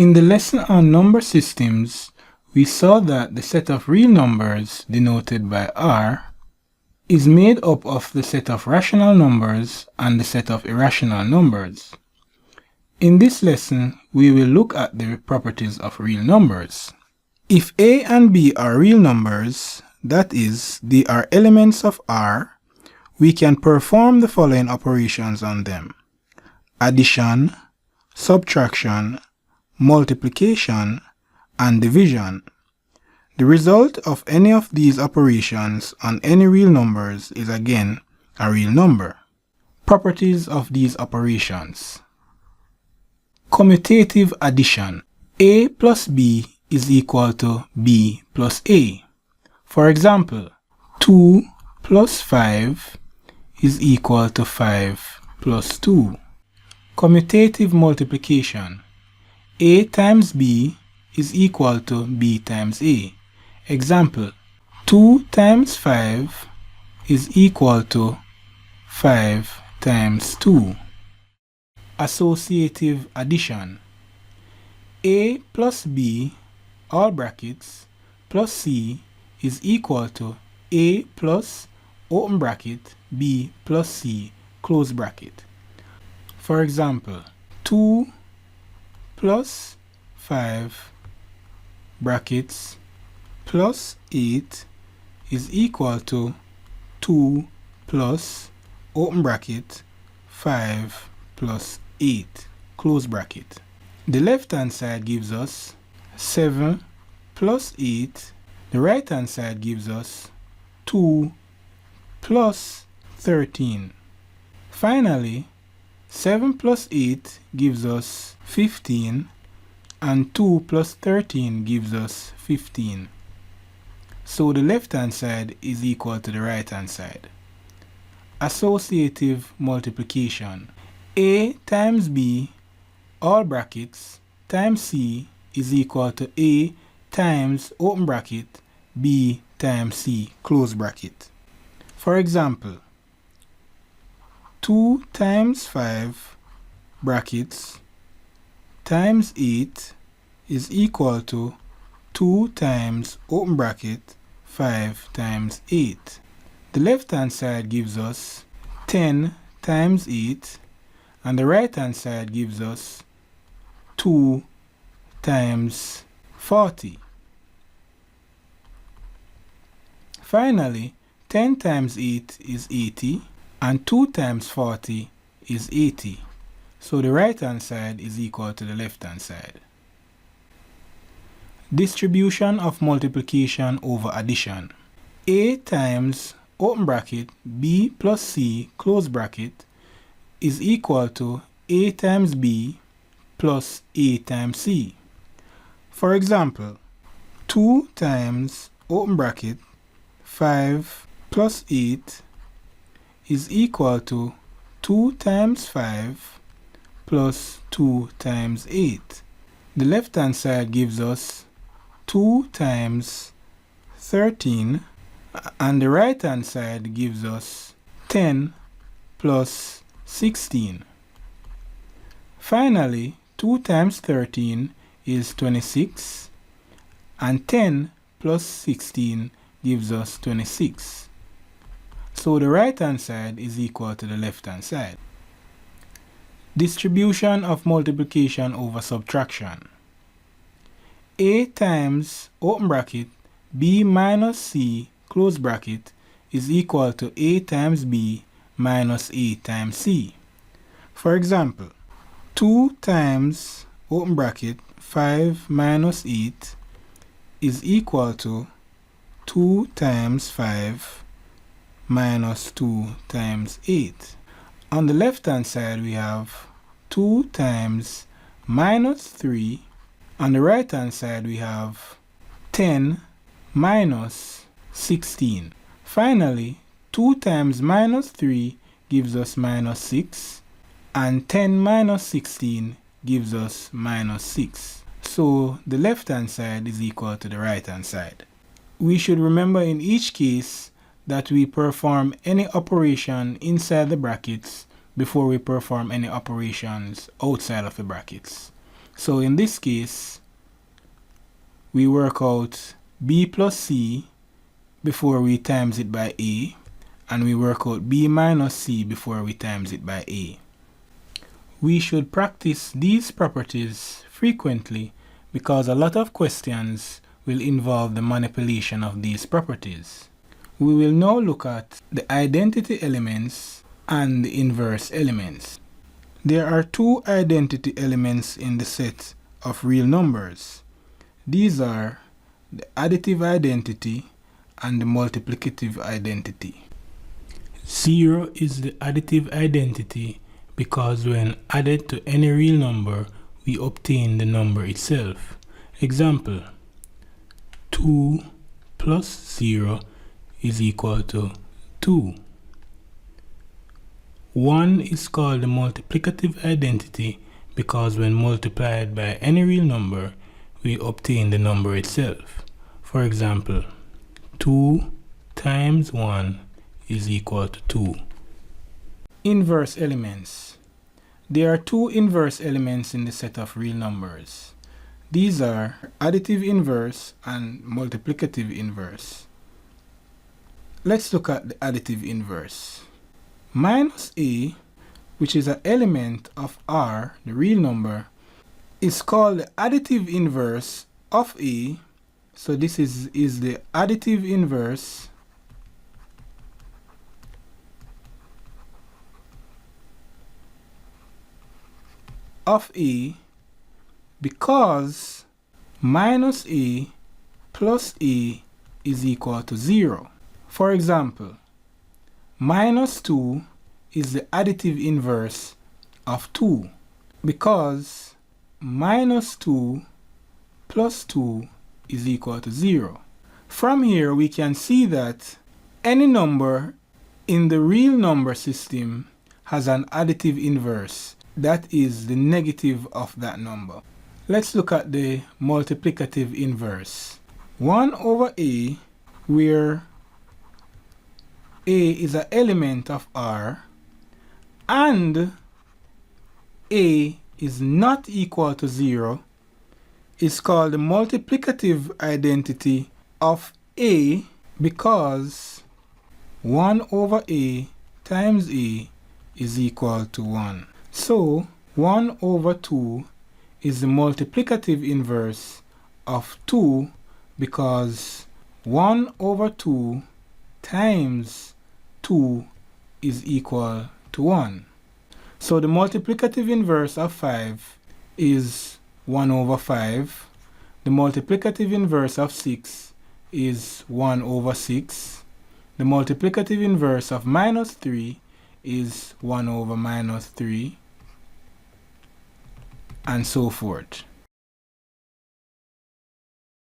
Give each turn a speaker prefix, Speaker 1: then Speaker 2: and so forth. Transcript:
Speaker 1: In the lesson on number systems, we saw that the set of real numbers, denoted by R, is made up of the set of rational numbers and the set of irrational numbers. In this lesson, we will look at the properties of real numbers. If A and B are real numbers, that is, they are elements of R, we can perform the following operations on them: addition, subtraction, multiplication, and division. The result of any of these operations on any real numbers is again a real number. Properties of these operations. Commutative addition. A plus B is equal to B plus A. For example, 2 plus 5 is equal to 5 plus 2. Commutative multiplication. A times B is equal to B times A. Example, 2 times 5 is equal to 5 times 2. Associative addition. A plus B, all brackets, plus C is equal to A plus, open bracket, B plus C, close bracket. For example, 2 plus 5 brackets plus 8 is equal to 2 plus, open bracket, 5 plus 8, close bracket. The left hand side gives us 7 plus 8. The right hand side gives us 2 plus 13. Finally, 7 plus 8 gives us 15, and 2 plus 13 gives us 15. So the left hand side is equal to the right hand side. Associative multiplication. A times B, all brackets, times C is equal to A times, open bracket, B times C, close bracket. For example, 2 times 5 brackets times 8 is equal to 2 times, open bracket, 5 times 8. The left hand side gives us 10 times 8, and the right hand side gives us 2 times 40. Finally, 10 times 8 is 80, and 2 times 40 is 80. So the right hand side is equal to the left hand side. Distribution of multiplication over addition. A times, open bracket, B plus C, close bracket, is equal to A times B plus A times C. For example, 2 times, open bracket, 5 plus 8 is equal to 2 times 5 plus 2 times 8. The left hand side gives us 2 times 13, and the right hand side gives us 10 plus 16. Finally, 2 times 13 is 26, and 10 plus 16 gives us 26. So the right hand side is equal to the left hand side. Distribution of multiplication over subtraction. A times, open bracket, B minus C, close bracket, is equal to A times B minus A times C. For example, 2 times, open bracket, 5 minus 8 is equal to 2 times 5 minus 2 times 8. On the left hand side we have 2 times minus 3. On the right hand side we have 10 minus 16. Finally, 2 times minus 3 gives us minus 6, and 10 minus 16 gives us minus 6. So the left hand side is equal to the right hand side. We should remember in each case that we perform any operation inside the brackets before we perform any operations outside of the brackets. So in this case, we work out b plus c before we times it by a, and we work out b minus c before we times it by a. We should practice these properties frequently because a lot of questions will involve the manipulation of these properties. We will now look at the identity elements and the inverse elements. There are two identity elements in the set of real numbers. These are the additive identity and the multiplicative identity. 0 is the additive identity because when added to any real number, we obtain the number itself. Example, 2 plus 0 is equal to 2. 1 is called the multiplicative identity because when multiplied by any real number, we obtain the number itself. For example, 2 times 1 is equal to 2. Inverse elements. There are two inverse elements in the set of real numbers. These are additive inverse and multiplicative inverse. Let's look at the additive inverse. Minus a, which is an element of r, the real number, is called the additive inverse of a. So this is the additive inverse of a because minus a plus a is equal to 0. For example, minus 2 is the additive inverse of 2 because minus 2 plus 2 is equal to 0. From here we can see that any number in the real number system has an additive inverse. That is the negative of that number. Let's look at the multiplicative inverse. 1 over a, where a is an element of r and a is not equal to 0, is called the multiplicative identity of a because 1 over a times a is equal to 1. So 1 over 2 is the multiplicative inverse of 2 because 1 over 2 times 2 is equal to 1. So the multiplicative inverse of 5 is 1 over 5. The multiplicative inverse of 6 is 1 over 6. The multiplicative inverse of minus 3 is 1 over minus 3. And so forth.